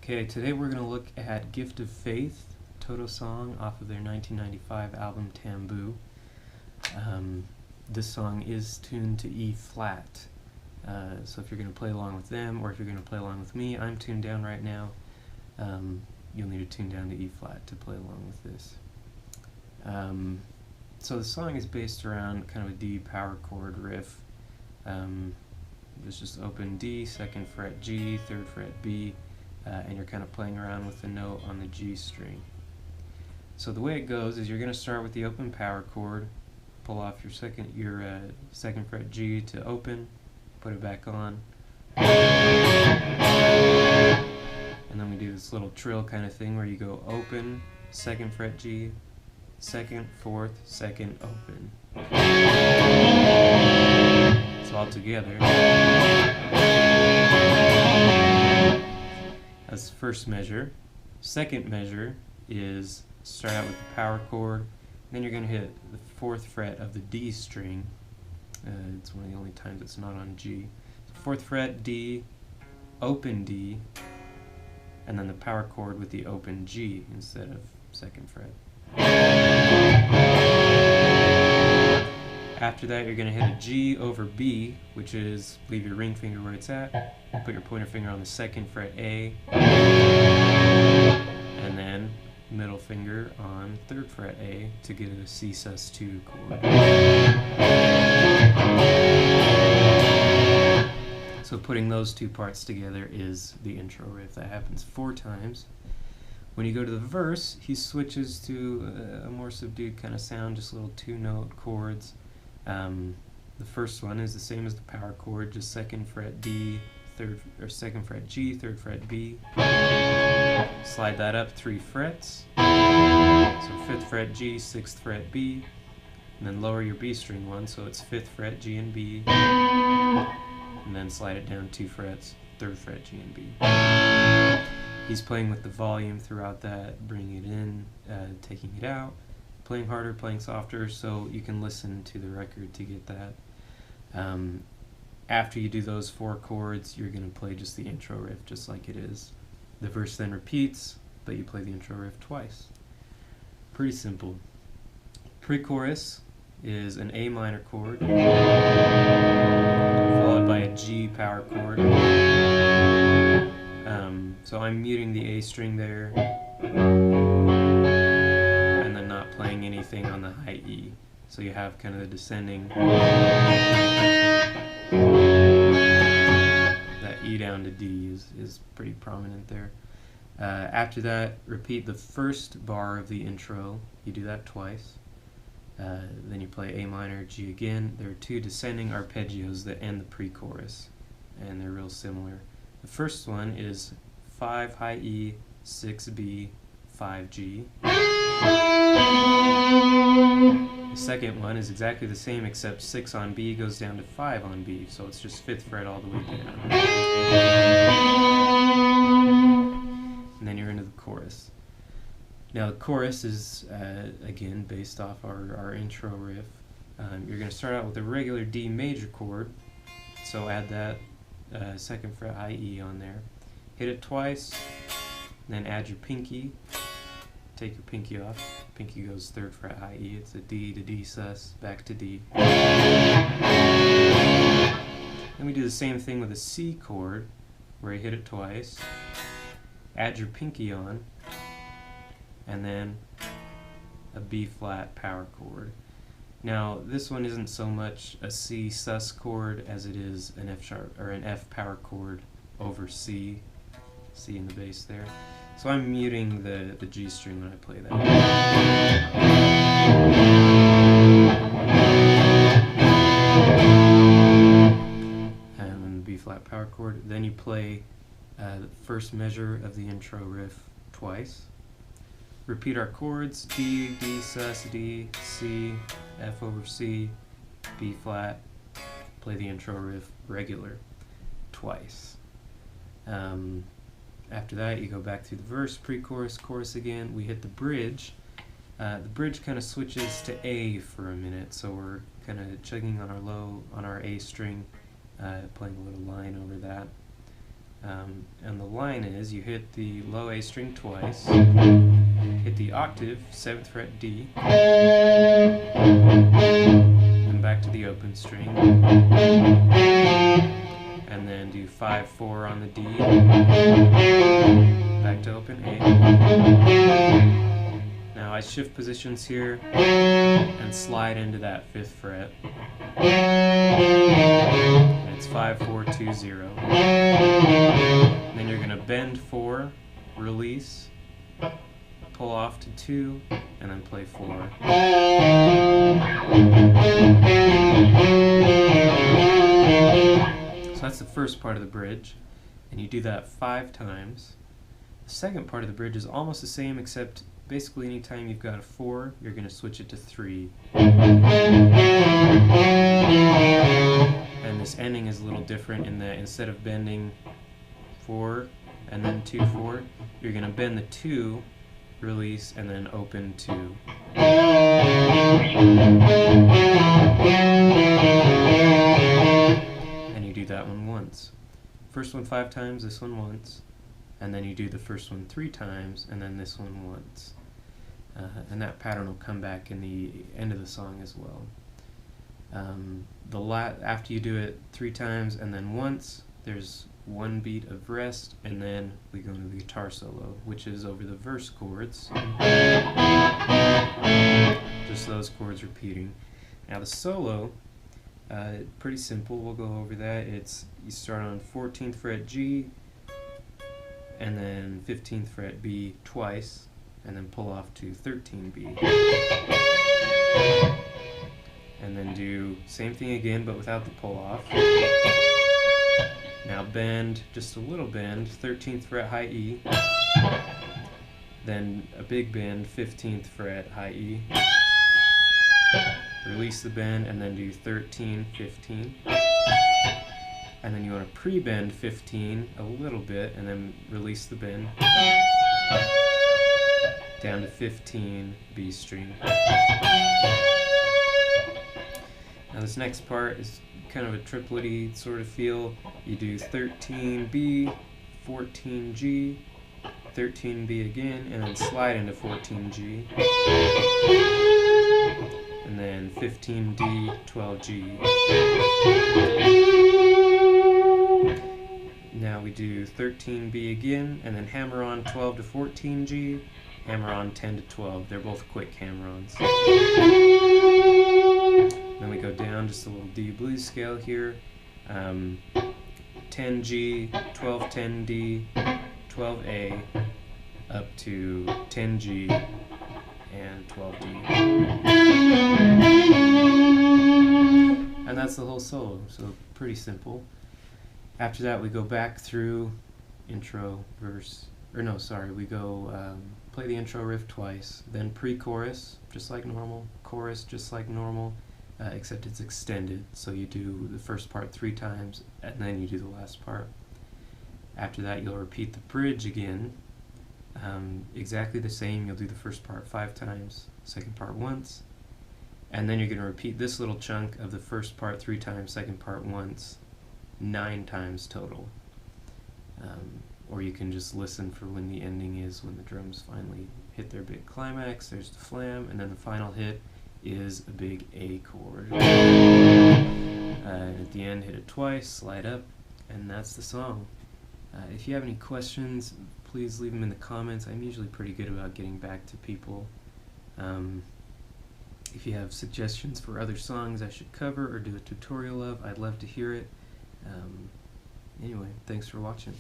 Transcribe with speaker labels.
Speaker 1: Okay, today we're going to look at Gift of Faith, Toto song off of their 1995 album Tambu. This song is tuned to E flat, so if you're going to play along with them or if you're going to play along with me, I'm tuned down right now. You'll need to tune down to E flat to play along with this. So the song is based around kind of a D power chord riff. There's just open D, 2nd fret G, 3rd fret B, and you're kind of playing around with the note on the G string. So the way it goes is you're going to start with the open power chord, pull off your second fret G to open, put it back on, and then we do this little trill kind of thing where you go open, 2nd fret G, 2nd, 4th, 2nd, open. So all together. That's the first measure. Second measure is start out with the power chord, then you're going to hit the 4th fret of the D string. It's one of the only times it's not on G. So 4th fret D, open D, and then the power chord with the open G instead of 2nd fret. After that, you're going to hit a G over B, which is leave your ring finger where it's at, put your pointer finger on the 2nd fret A, and then middle finger on 3rd fret A to get a C sus2 chord. So putting those two parts together is the intro riff. That happens 4 times. When you go to the verse, he switches to a more subdued kind of sound, just little 2-note chords. The first one is the same as the power chord, just 2nd fret D, 2nd fret G, 3rd fret B. Slide that up 3 frets. So 5th fret G, 6th fret B, and then lower your B string one, so it's 5th fret G and B, and then slide it down 2 frets, 3rd fret G and B. He's playing with the volume throughout that, bringing it in, taking it out, playing harder, playing softer, so you can listen to the record to get that. After you do those 4 chords, you're going to play just the intro riff just like it is. The verse then repeats, but you play the intro riff twice. Pretty simple. Prechorus is an A minor chord, followed by a G power chord. So I'm muting the A string there, and then not playing anything on the high E. So you have kind of the descending, that E down to D is pretty prominent there. After that, repeat the first bar of the intro. You do that twice. Then you play A minor, G again. There are 2 descending arpeggios that end the pre-chorus, and they're real similar. The first one is 5 high E, 6 B, 5 G. The second one is exactly the same, except 6 on B goes down to 5 on B, so it's just 5th fret all the way down. And then you're into the chorus. Now the chorus is, again, based off our intro riff. You're going to start out with a regular D major chord, so add that 2nd fret high E on there. Hit it twice, then add your pinky. Take your pinky off. Pinky goes 3rd fret high E. It's a D to D sus, back to D. Then we do the same thing with a C chord, where you hit it twice, add your pinky on, and then a B flat power chord. Now this one isn't so much a C sus chord as it is an F sharp or an F power chord over C in the bass there. So I'm muting the G string when I play that. And then the B flat power chord. Then you play the first measure of the intro riff twice. Repeat our chords: D, D sus, D, C, F over C, B flat. Play the intro riff regular twice. After that, you go back through the verse, pre-chorus, chorus again. We hit the bridge. The bridge kind of switches to A for a minute, so we're kind of chugging on our A string, playing a little line over that. And the line is you hit the low A string twice, hit the octave, 7th fret D, and back to the open string, and then do 5-4 on the D, back to open A. Now I shift positions here and slide into that 5th fret. And it's 5-4-2-0. Then you're going to bend 4, release, pull off to 2, and then play 4. So that's the first part of the bridge, and you do that 5 times. The second part of the bridge is almost the same, except basically anytime you've got a 4, you're going to switch it to 3. And this ending is a little different in that instead of bending 4 and then 2-4, you're going to bend the 2, release, and then open 2. And you do that one once. First one 5 times, this one once. And then you do the first one 3 times, and then this one once. And that pattern will come back in the end of the song as well. After you do it 3 times and then once, there's 1 beat of rest, and then we go into the guitar solo, which is over the verse chords. Just those chords repeating. Now the solo, pretty simple, we'll go over that. You start on 14th fret G, and then 15th fret B twice, and then pull off to 13 B. And then do same thing again, but without the pull off. Now bend, just a little bend, 13th fret high E, then a big bend, 15th fret high E, release the bend, and then do 13, 15. And then you want to pre-bend 15 a little bit, and then release the bend down to 15 B string. Now this next part is kind of a triplet-y sort of feel. You do 13 B, 14 G, 13 B again, and then slide into 14 G, and then 15 D, 12 G. Now we do 13 B again, and then hammer on 12 to 14 G, hammer on 10 to 12. They're both quick hammer-ons. Then we go down just a little D blues scale here. 10 G, 12 10 D, 12 A, up to 10 G and 12 D. And that's the whole solo, so pretty simple. After that we go back through intro, verse, or no, sorry, we go play the intro riff twice, then pre-chorus, just like normal, chorus, just like normal, except it's extended, so you do the first part 3 times, and then you do the last part. After that you'll repeat the bridge again, exactly the same. You'll do the first part 5 times, second part once, and then you're going to repeat this little chunk of the first part 3 times, second part once, 9 times total. Or you can just listen for when the ending is, when the drums finally hit their big climax. There's the flam, and then the final hit is a big A chord. And at the end, hit it twice, slide up, and that's the song. If you have any questions, please leave them in the comments. I'm usually pretty good about getting back to people. If you have suggestions for other songs I should cover or do a tutorial of, I'd love to hear it. Anyway, thanks for watching.